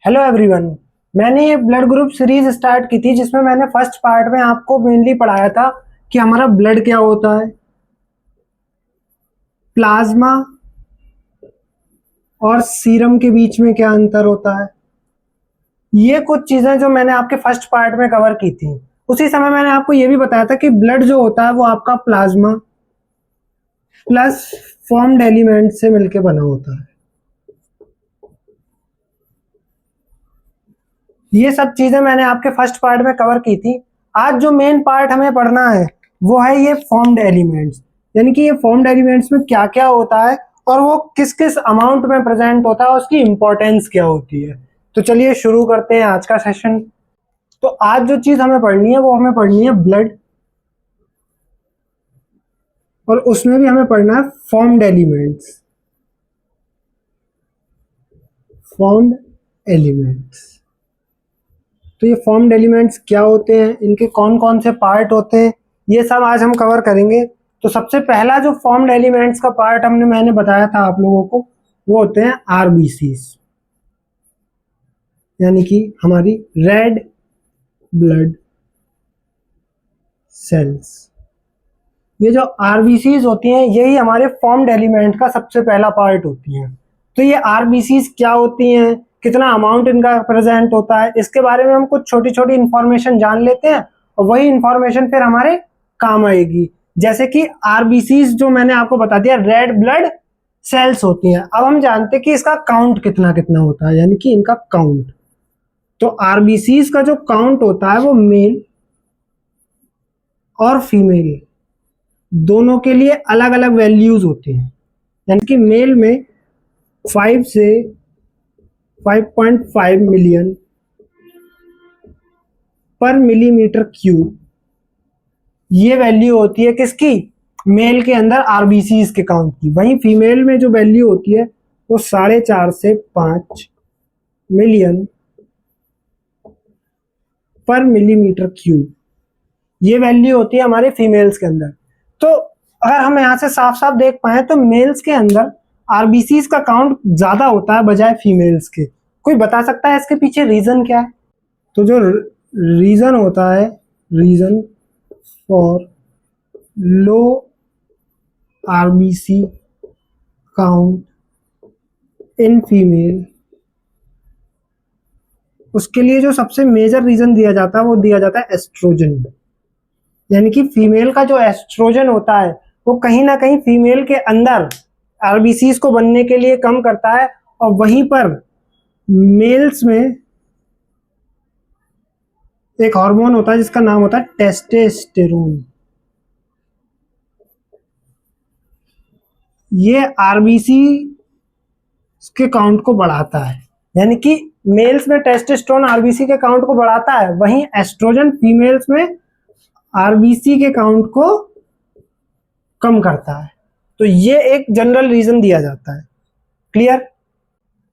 Hello everyone. मैंने ये blood group series start की थी जिसमें मैंने फर्स्ट पार्ट में आपको मेनली पढ़ाया था कि हमारा ब्लड क्या होता है, प्लाज्मा और सीरम के बीच में क्या अंतर होता है। ये कुछ चीज़ें जो मैंने आपके फर्स्ट पार्ट में कवर की थी। उसी समय मैंने आपको ये भी बताया था कि ब्लड जो होता है वो आपका प्लाज्मा प्लस फॉर्म्ड एलिमेंट से मिलकर बना होता है। ये सब चीजें मैंने आपके फर्स्ट पार्ट में कवर की थी। आज जो मेन पार्ट हमें पढ़ना है वो है ये फॉर्म्ड एलिमेंट्स, यानी कि ये फॉर्म्ड एलिमेंट्स में क्या क्या होता है और वो किस किस अमाउंट में प्रेजेंट होता है, उसकी इंपॉर्टेंस क्या होती है। तो चलिए शुरू करते हैं आज का सेशन। तो आज जो चीज हमें पढ़नी है वो हमें पढ़नी है ब्लड, और उसमें भी हमें पढ़ना है फॉर्म्ड एलिमेंट्स। फॉर्म्ड एलिमेंट्स, तो ये फॉर्म्ड एलिमेंट्स क्या होते हैं, इनके कौन कौन से पार्ट होते हैं, ये सब आज हम कवर करेंगे। तो सबसे पहला जो फॉर्म्ड एलिमेंट्स का पार्ट मैंने बताया था आप लोगों को, वो होते हैं आरबीसीज, यानी कि हमारी रेड ब्लड सेल्स। ये जो आरबीसीज होती हैं यही हमारे फॉर्म्ड एलिमेंट का सबसे पहला पार्ट होती हैं। तो ये आरबीसीज क्या होती हैं, कितना अमाउंट इनका प्रेजेंट होता है, इसके बारे में हम कुछ छोटी छोटी इंफॉर्मेशन जान लेते हैं और वही इंफॉर्मेशन फिर हमारे काम आएगी। जैसे कि आरबीसीज जो मैंने आपको बता दिया रेड ब्लड सेल्स होती हैं। अब हम जानते हैं कि इसका काउंट कितना कितना होता है, यानी कि इनका काउंट। तो आरबीसीज का जो काउंट होता है वो मेल और फीमेल दोनों के लिए अलग अलग वैल्यूज होती हैं। यानी कि मेल में 5 से 5.5 मिलियन पर मिलीमीटर क्यूब, ये वैल्यू होती है किसकी, मेल के अंदर आरबीसीज के काउंट की। वहीं फीमेल में जो वैल्यू होती है वो 4.5 से 5 मिलियन पर मिलीमीटर क्यूब, ये वैल्यू होती है हमारे फीमेल्स के अंदर। तो अगर हम यहाँ से साफ साफ देख पाए तो मेल्स के अंदर आरबीसीज का काउंट ज्यादा होता है बजाय फीमेल्स के। कोई बता सकता है इसके पीछे रीजन क्या है? तो जो रीजन होता है, reason for low RBC count in female, उसके लिए जो सबसे मेजर रीजन दिया जाता है वो दिया जाता है एस्ट्रोजन। यानी कि फीमेल का जो एस्ट्रोजन होता है वो कहीं ना कहीं फीमेल के अंदर आरबीसीज को बनने के लिए कम करता है, और वहीं पर मेल्स में एक हार्मोन होता है जिसका नाम होता है टेस्टोस्टेरोन। ये आरबीसी के काउंट को बढ़ाता है। यानी कि मेल्स में टेस्टोस्टेरोन आरबीसी के काउंट को बढ़ाता है, वहीं एस्ट्रोजन फीमेल्स में आरबीसी के काउंट को कम करता है। तो ये एक जनरल रीजन दिया जाता है। क्लियर?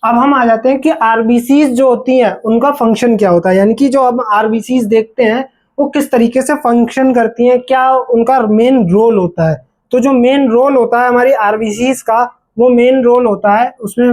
अब हम आ जाते हैं कि आरबीसीज जो होती हैं उनका फंक्शन क्या होता है, यानी कि जो अब आरबीसीज देखते हैं वो किस तरीके से फंक्शन करती हैं, क्या उनका मेन रोल होता है। तो जो मेन रोल होता है हमारी आरबीसीज का, वो मेन रोल होता है उसमें,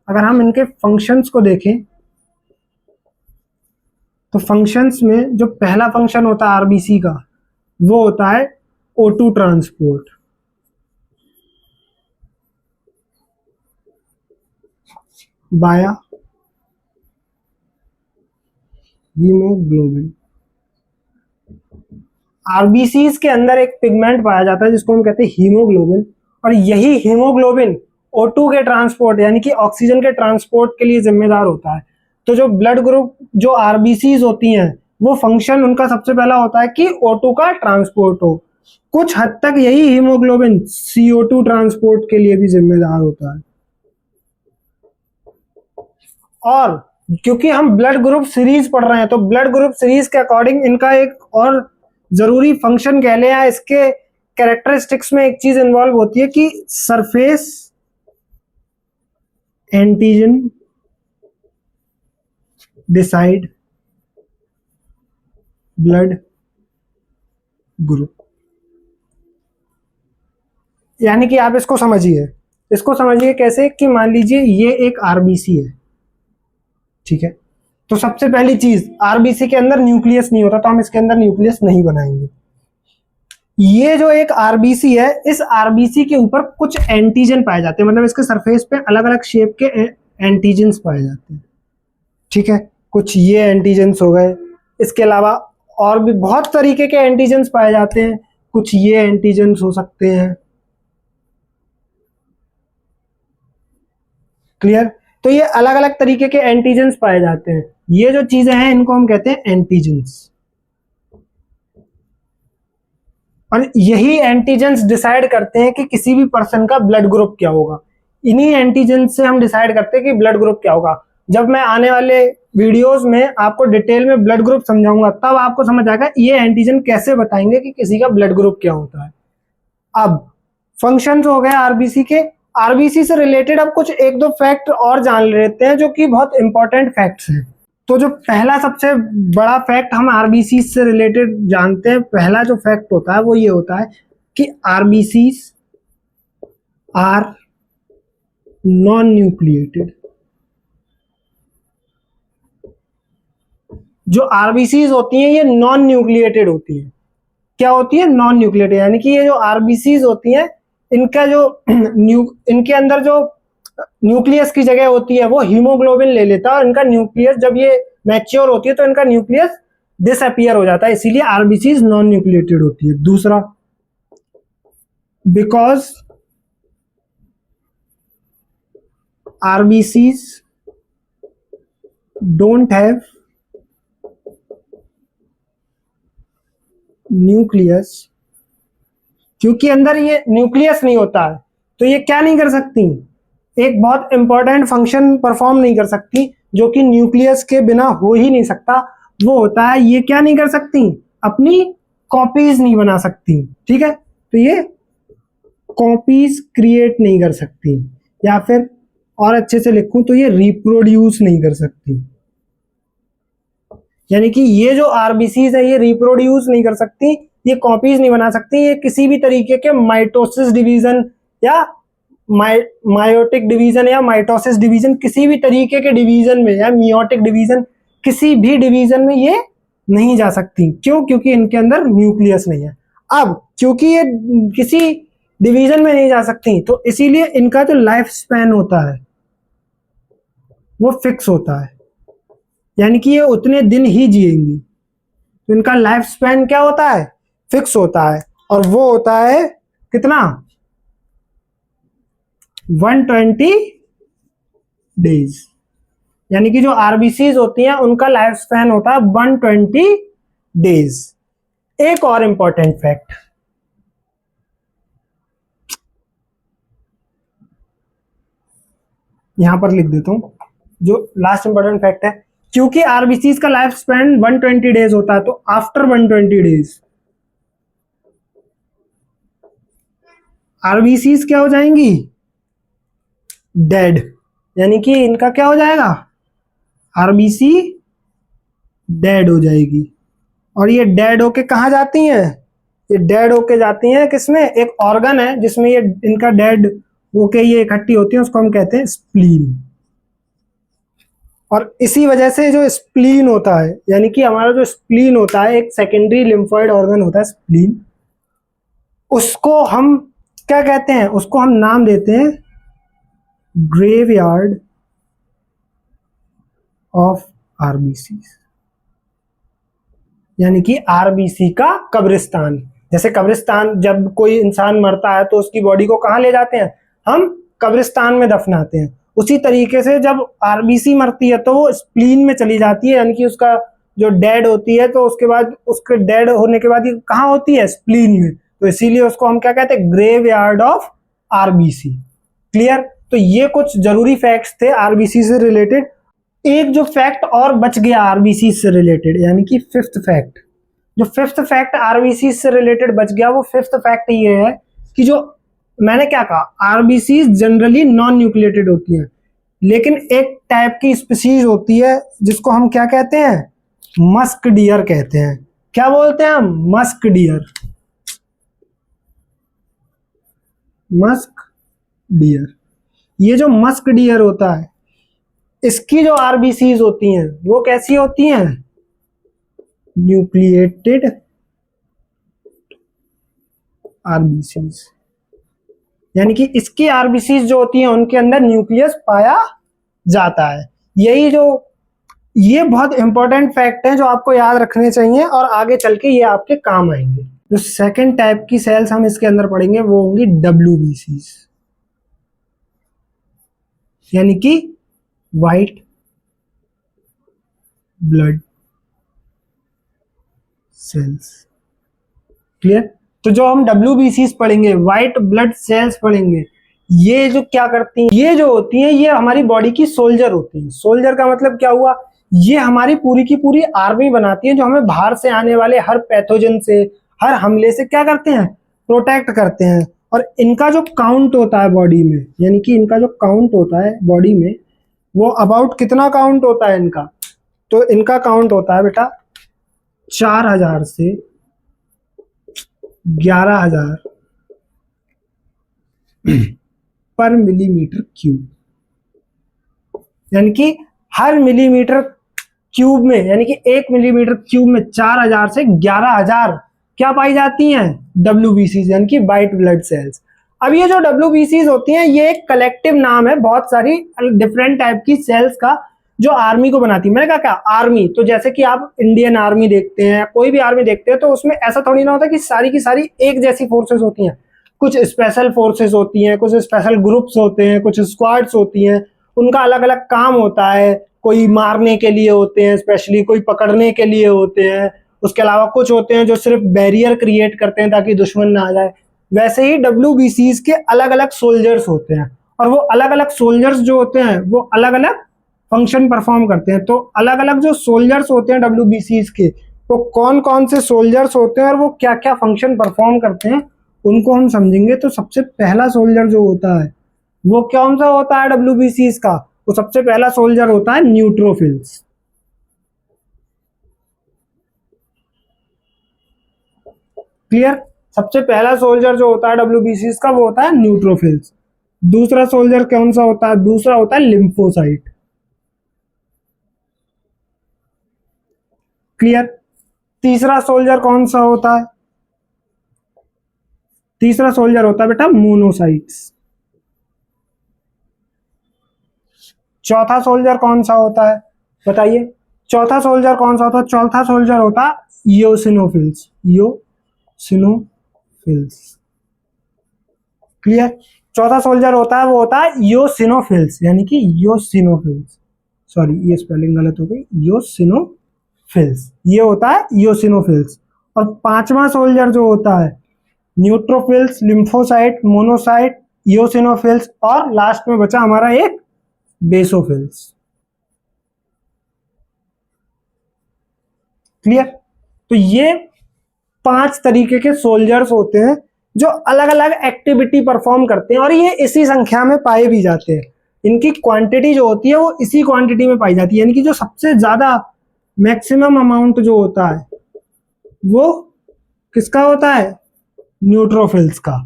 अगर हम इनके फंक्शंस को देखें तो फंक्शंस में जो पहला फंक्शन होता है आरबीसी का वो होता है O2 ट्रांसपोर्ट। बाया हीमोग्लोबिन। आरबीसीज के अंदर एक पिगमेंट पाया जाता है जिसको हम कहते हैं हीमोग्लोबिन, और यही हीमोग्लोबिन O2 के ट्रांसपोर्ट यानी कि ऑक्सीजन के ट्रांसपोर्ट के लिए जिम्मेदार होता है। तो जो ब्लड ग्रुप जो आरबीसीज होती हैं वो फंक्शन उनका सबसे पहला होता है कि O2 का ट्रांसपोर्ट हो। कुछ हद तक यही हीमोग्लोबिन CO2 ट्रांसपोर्ट के लिए भी जिम्मेदार होता है। और क्योंकि हम ब्लड ग्रुप सीरीज पढ़ रहे हैं तो ब्लड ग्रुप सीरीज के अकॉर्डिंग इनका एक और जरूरी फंक्शन कह लें या इसके कैरेक्टरिस्टिक्स में एक चीज इन्वॉल्व होती है कि surface antigen decide blood group. यानी कि आप इसको समझिए कैसे कि मान लीजिए ये एक आरबीसी है, ठीक है, तो सबसे पहली चीज आरबीसी के अंदर न्यूक्लियस नहीं होता, तो हम इसके अंदर न्यूक्लियस नहीं बनाएंगे। ये जो एक आरबीसी है, इस आरबीसी के ऊपर कुछ एंटीजन पाए जाते हैं, मतलब इसके सरफेस पे अलग अलग शेप के एंटीजन पाए जाते हैं। ठीक है, कुछ ये एंटीजन्स हो गए, इसके अलावा और भी बहुत तरीके के एंटीजन्स पाए जाते हैं, कुछ ये एंटीजन्स हो सकते हैं। क्लियर? तो ये अलग अलग तरीके के एंटीजन्स पाए जाते हैं। ये जो चीजें हैं इनको हम कहते हैं एंटीजन्स, और यही एंटीजन्स डिसाइड करते हैं कि किसी भी पर्सन का ब्लड ग्रुप क्या होगा। इन्हीं एंटीजन्स से हम डिसाइड करते हैं कि ब्लड ग्रुप क्या होगा। जब मैं आने वाले वीडियोस में आपको डिटेल में ब्लड ग्रुप समझाऊंगा, तब आपको समझ आएगा ये एंटीजन कैसे बताएंगे कि किसी का ब्लड ग्रुप क्या होता है। अब फंक्शंस हो गए आरबीसी के। आरबीसी से रिलेटेड अब कुछ एक दो फैक्ट और जान लेते हैं जो कि बहुत इंपॉर्टेंट फैक्ट्स हैं। तो जो पहला सबसे बड़ा फैक्ट हम आरबीसी से रिलेटेड जानते हैं, पहला जो फैक्ट होता है वो ये होता है कि आरबीसी आर नॉन न्यूक्लिएटेड। जो आरबीसी होती हैं ये नॉन न्यूक्लिएटेड होती है। क्या होती है? नॉन न्यूक्लिएटेड, यानी कि ये जो आरबीसी होती हैं इनका जो इनके अंदर जो न्यूक्लियस की जगह होती है वो हीमोग्लोबिन ले लेता है, और इनका न्यूक्लियस जब ये मैच्योर होती है तो इनका न्यूक्लियस डिसअपियर हो जाता है, इसीलिए आरबीसी नॉन न्यूक्लिएटेड होती है। दूसरा, because RBC don't have nucleus, क्योंकि अंदर ये न्यूक्लियस नहीं होता है तो ये क्या नहीं कर सकती, एक बहुत इंपॉर्टेंट फंक्शन परफॉर्म नहीं कर सकती जो कि न्यूक्लियस के बिना हो ही नहीं सकता। वो होता है, ये क्या नहीं कर सकती, अपनी कॉपीज नहीं बना सकती। ठीक है, तो ये कॉपीज क्रिएट नहीं कर सकती, या फिर और अच्छे से लिखूं तो ये रिप्रोड्यूस नहीं कर सकती। यानी कि ये जो आरबीसीज है ये रिप्रोड्यूस नहीं कर सकती, ये कॉपीज नहीं बना सकती, ये किसी भी तरीके के माइटोसिस डिवीजन या मायोटिक डिवीजन या माइटोसिस डिवीजन, किसी भी तरीके के डिवीजन में, या मियोटिक डिवीजन, किसी भी डिवीजन में ये नहीं जा सकती। क्यों? क्योंकि इनके अंदर न्यूक्लियस नहीं है। अब क्योंकि ये किसी डिवीजन में नहीं जा सकती तो इसीलिए इनका जो लाइफ स्पैन होता है वो फिक्स होता है, यानी कि ये उतने दिन ही जिएंगी। तो इनका लाइफ स्पैन क्या होता है? फिक्स होता है, और वो होता है कितना? 120 डेज। यानी कि जो आरबीसीज होती हैं उनका लाइफ स्पैन होता है 120 डेज। एक और इंपॉर्टेंट फैक्ट, यहां पर लिख देता हूं, जो लास्ट इंपॉर्टेंट फैक्ट है, क्योंकि आरबीसीज का लाइफ स्पैन 120 डेज होता है, तो आफ्टर 120 डेज आरबीसीज क्या हो जाएंगी? डेड। यानी कि इनका क्या हो जाएगा? आरबीसी डेड हो जाएगी। और ये डेड होके कहाँ जाती हैं? ये डेड होके जाती हैं किसमें? एक ऑर्गन है जिसमें ये इनका डेड होके ये इकट्ठी होती है, उसको हम कहते हैं स्प्लीन। और इसी वजह से जो स्प्लीन होता है, यानी कि हमारा जो स्प्लीन होता है, एक सेकेंडरी लिम्फोइड ऑर्गन होता है स्प्लीन, उसको हम क्या कहते हैं? उसको हम नाम देते हैं ग्रेवयार्ड ऑफ आरबीसी, यानी कि आरबीसी का कब्रिस्तान। जैसे कब्रिस्तान, जब कोई इंसान मरता है तो उसकी बॉडी को कहाँ ले जाते हैं? हम कब्रिस्तान में दफनाते हैं। उसी तरीके से जब आरबीसी मरती है तो वो स्प्लीन में चली जाती है, यानी कि उसका जो डेड होती है तो उसके बाद, उसके डेड होने के बाद ये कहाँ होती है? स्प्लीन में। तो इसीलिए उसको हम क्या कहते हैं? Graveyard of RBC. Clear? तो ये कुछ जरूरी फैक्ट्स थे आरबीसी से रिलेटेड। एक जो फैक्ट और बच गया आरबीसी से रिलेटेड, यानी कि फिफ्थ फैक्ट, जो फिफ्थ फैक्ट आरबीसी से रिलेटेड बच गया, वो फिफ्थ फैक्ट ये है कि जो मैंने क्या कहा, आरबीसी जनरली नॉन न्यूक्लिएटेड होती हैं, लेकिन एक टाइप की स्पीसीज होती है जिसको हम क्या कहते हैं? मस्क डियर कहते हैं। क्या बोलते हैं हम? Musk deer. Musk deer. ये जो मस्क डियर होता है इसकी जो आरबीसीज होती हैं वो कैसी होती हैं, न्यूक्लिएटेड आरबीसीज, यानी कि इसकी आरबीसीज जो होती हैं उनके अंदर न्यूक्लियस पाया जाता है। ये बहुत इंपॉर्टेंट फैक्ट है जो आपको याद रखने चाहिए और आगे चल के ये आपके काम आएंगे। जो सेकंड टाइप की सेल्स हम इसके अंदर पढ़ेंगे वो होंगी डब्ल्यूबीसीज, यानी कि व्हाइट ब्लड सेल्स। क्लियर? तो जो हम डब्ल्यूबीसीज पढ़ेंगे, व्हाइट ब्लड सेल्स पढ़ेंगे, ये जो क्या करती हैं, ये जो होती हैं ये हमारी बॉडी की सोल्जर होती हैं। सोल्जर का मतलब क्या हुआ, ये हमारी पूरी की पूरी आर्मी बनाती है जो हमें बाहर से आने वाले हर पैथोजन से, हर हमले से क्या करते हैं, प्रोटेक्ट करते हैं। और इनका जो काउंट होता है बॉडी में, यानी कि इनका जो काउंट होता है बॉडी में, वो अबाउट कितना काउंट होता है इनका, तो इनका काउंट होता है बेटा 4000 से 11000 पर मिलीमीटर क्यूब, यानी कि हर मिलीमीटर क्यूब में, यानी कि 1 मिलीमीटर क्यूब में 4000 से 11000 क्या पाई जाती हैं, डब्ल्यूबीसीज, यानी कि व्हाइट ब्लड सेल्स। अब ये जो डब्ल्यूबीसीज होती हैं ये एक कलेक्टिव नाम है बहुत सारी डिफरेंट टाइप की सेल्स का जो आर्मी को बनाती है। मैंने कहा क्या, आर्मी, तो जैसे कि आप इंडियन आर्मी देखते हैं, कोई भी आर्मी देखते हैं, तो उसमें ऐसा थोड़ी ना होता कि सारी की सारी एक जैसी फोर्सेस होती हैं। कुछ स्पेशल फोर्सेस होती हैं, कुछ स्पेशल ग्रुप्स होते हैं, कुछ स्क्वाड्स होती हैं, उनका अलग अलग काम होता है। कोई मारने के लिए होते हैं स्पेशली, कोई पकड़ने के लिए होते हैं, उसके अलावा कुछ होते हैं जो सिर्फ बैरियर क्रिएट करते हैं ताकि दुश्मन ना आ जाए। वैसे ही डब्ल्यूबीसीज के अलग अलग सोल्जर्स होते हैं और वो अलग अलग सोल्जर्स जो होते हैं वो अलग अलग फंक्शन परफॉर्म करते हैं। तो अलग अलग जो सोल्जर्स होते हैं डब्ल्यूबीसीज के, तो कौन कौन से सोल्जर्स होते हैं और वो क्या क्या फंक्शन परफॉर्म करते हैं उनको हम समझेंगे। तो सबसे पहला सोल्जर जो होता है वो कौन सा होता है डब्ल्यूबीसीज का, तो सबसे पहला सोल्जर होता है न्यूट्रोफिल्स। क्लियर? सबसे पहला सोल्जर जो होता है डब्ल्यूबीसीज का वो होता है न्यूट्रोफिल्स। दूसरा सोल्जर कौन सा होता है, दूसरा होता है लिम्फोसाइट। क्लियर? तीसरा सोल्जर कौन सा होता है, तीसरा सोल्जर होता है बेटा मोनोसाइट्स। चौथा सोल्जर कौन सा होता है बताइए, चौथा सोल्जर कौन सा होता है, चौथा सोल्जर होता है इयोसिनोफिल्स। इयोसिनोफिल्स। क्लियर? चौथा सोल्जर होता है वो होता है इयोसिनोफिल्स, यानी कि इयोसिनोफिल्स, सॉरी ये स्पेलिंग गलत हो गई, इयोसिनोफिल्स, ये होता है इयोसिनोफिल्स। और पांचवा सोल्जर जो होता है न्यूट्रोफिल्स, लिम्फोसाइट, मोनोसाइट, इयोसिनोफिल्स, और लास्ट में बचा हमारा एक बेसोफिल्स। क्लियर? तो ये 5 तरीके के सोल्जर्स होते हैं जो अलग अलग एक्टिविटी परफॉर्म करते हैं और ये इसी संख्या में पाए भी जाते हैं। इनकी क्वांटिटी जो होती है वो इसी क्वांटिटी में पाई जाती है, यानी कि जो सबसे ज्यादा मैक्सिमम अमाउंट जो होता है वो किसका होता है, न्यूट्रोफिल्स का,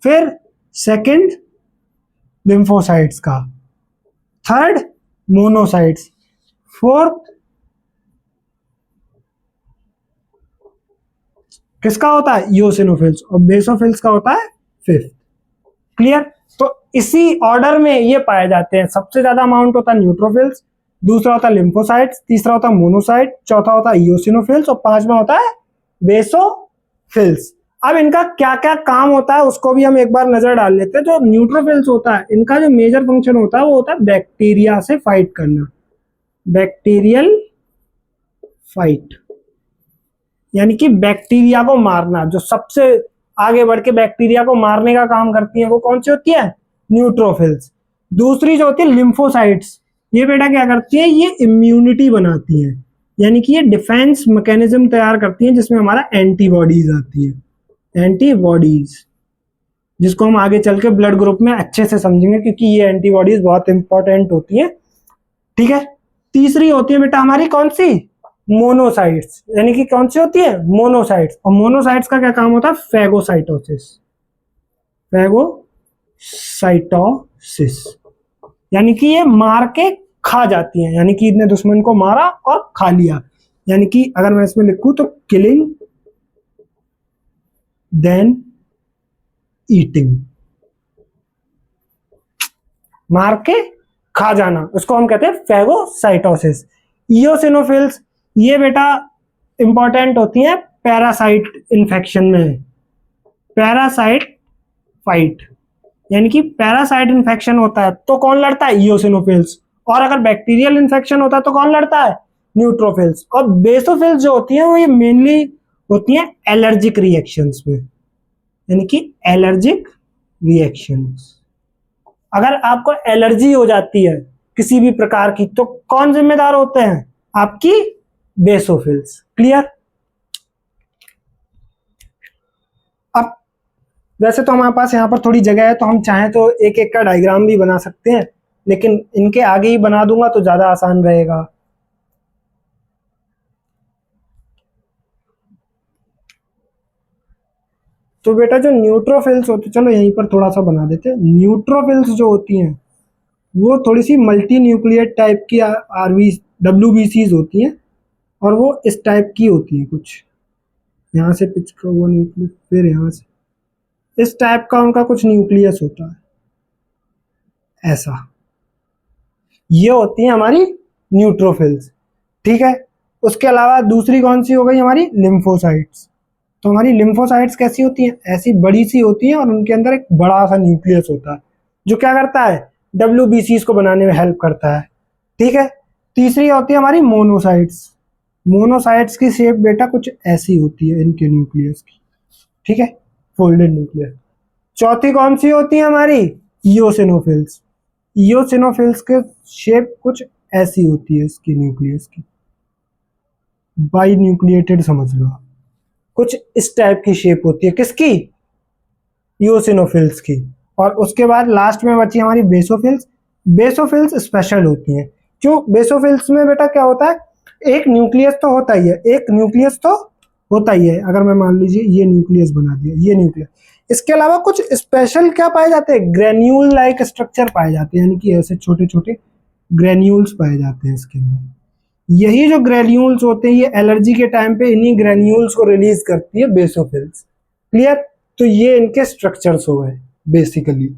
फिर सेकंड लिम्फोसाइट्स का, थर्ड मोनोसाइट्स, फोर्थ किसका होता है, इयोसिनोफिल्स, और बेसोफिल्स का होता है फिफ्थ। क्लियर? तो इसी ऑर्डर में ये पाए जाते हैं। सबसे ज्यादा अमाउंट होता है न्यूट्रोफिल्स, दूसरा होता है लिम्फोसाइट्स, तीसरा होता है मोनोसाइट, चौथा होता है इयोसिनोफिल्स और पांचवा होता है बेसोफिल्स। अब इनका क्या क्या काम होता है उसको भी हम एक बार नजर डाल लेते हैं। जो न्यूट्रोफिल्स होता है इनका जो मेजर फंक्शन होता है वो होता है बैक्टीरिया से फाइट करना, बैक्टीरियल फाइट, यानी कि बैक्टीरिया को मारना। जो सबसे आगे बढ़ के बैक्टीरिया को मारने का काम करती है वो कौन सी होती है, न्यूट्रोफिल्स। दूसरी जो होती है लिम्फोसाइट्स, ये बेटा क्या करती है, ये इम्यूनिटी बनाती है, यानी कि ये डिफेंस मैकेनिज्म तैयार करती है जिसमें हमारा एंटीबॉडीज आती है, एंटीबॉडीज, जिसको हम आगे चल के ब्लड ग्रुप में अच्छे से समझेंगे क्योंकि ये एंटीबॉडीज बहुत इंपॉर्टेंट होती है। ठीक है? तीसरी होती है बेटा हमारी कौन सी, मोनोसाइट्स, यानी कि कौन सी होती है, मोनोसाइट्स। और मोनोसाइट्स का क्या काम होता है, फैगोसाइटोसिस, फैगोसाइटोसिस, यानी कि ये मार के खा जाती हैं, यानी कि इतने दुश्मन को मारा और खा लिया। यानी कि अगर मैं इसमें लिखूं तो किलिंग देन ईटिंग, मार के खा जाना, उसको हम कहते हैं फेगोसाइटोसिस। इओसिनोफिल्स ये बेटा इंपॉर्टेंट होती हैं पैरासाइट इन्फेक्शन में, पैरासाइट फाइट, यानी कि पैरासाइट इन्फेक्शन होता है तो कौन लड़ता है, इओसिनोफिल्स। और अगर बैक्टीरियल इन्फेक्शन होता है तो कौन लड़ता है, न्यूट्रोफिल्स। और बेसोफिल्स जो होती हैं वो ये मेनली होती हैं एलर्जिक रिएक्शंस में, यानी कि एलर्जिक रिएक्शंस। अगर आपको एलर्जी हो जाती है किसी भी प्रकार की तो कौन जिम्मेदार होते हैं, आपकी बेसोफिल्स। क्लियर। अब वैसे तो हमारे पास यहाँ पर थोड़ी जगह है तो हम चाहें तो एक एक का डायग्राम भी बना सकते हैं, लेकिन इनके आगे ही बना दूंगा तो ज्यादा आसान रहेगा। तो बेटा जो न्यूट्रोफिल्स होती, चलो यहीं पर थोड़ा सा बना देते हैं। न्यूट्रोफिल्स जो होती हैं वो थोड़ी सी मल्टी न्यूक्लियट टाइप की आरवी डब्ल्यूबीसीज होती हैं, और वो इस टाइप की होती है, कुछ यहाँ से पिच का वो न्यूक्लियस, फिर यहाँ से इस टाइप का उनका कुछ न्यूक्लियस होता है ऐसा। ये होती है हमारी न्यूट्रोफिल्स। ठीक है। उसके अलावा दूसरी कौन सी हो गई हमारी, लिम्फोसाइट्स। तो हमारी लिम्फोसाइट्स कैसी होती हैं, ऐसी बड़ी सी होती हैं और उनके अंदर एक बड़ा सा न्यूक्लियस होता है जो क्या करता है, डब्ल्यूबीसीज को बनाने में हेल्प करता है। ठीक है। तीसरी होती है हमारी मोनोसाइट्स। मोनोसाइट्स की शेप बेटा कुछ ऐसी होती है इनके न्यूक्लियस की। ठीक है, फोल्डेड न्यूक्लियस। चौथी कौन सी होती है हमारी, इओसिनोफिल्स। इओसिनोफिल्स के शेप कुछ ऐसी होती है इसकी न्यूक्लियस की, बाई न्यूक्लिएटेड समझ लो आप, कुछ इस टाइप की शेप होती है किसकी, इओसिनोफिल्स की। और उसके बाद लास्ट में बची हमारी बेसोफिल्स। बेसोफिल्स स्पेशल होती हैं। क्यों, बेसोफिल्स में बेटा क्या होता है, एक न्यूक्लियस तो होता ही है, एक न्यूक्लियस तो होता ही है। अगर मैं मान लीजिए ये न्यूक्लियस बना दिया, ये न्यूक्लियस, इसके अलावा कुछ स्पेशल क्या पाए जाते हैं, ग्रेन्यूल लाइक स्ट्रक्चर पाए जाते हैं, यानी कि ऐसे छोटे छोटे ग्रेन्यूल्स पाए जाते हैं इसके अंदर। यही जो ग्रेन्यूल्स होते हैं ये एलर्जी के टाइम पे इन्हीं ग्रेन्यूल्स को रिलीज करती है बेसोफिल्स। क्लियर। तो ये इनके स्ट्रक्चर्स हो गए बेसिकली।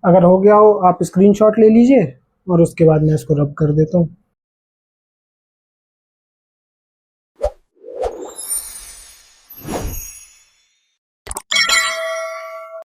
अगर हो गया हो आप स्क्रीनशॉट ले लीजिए और उसके बाद मैं इसको रब कर देता हूँ।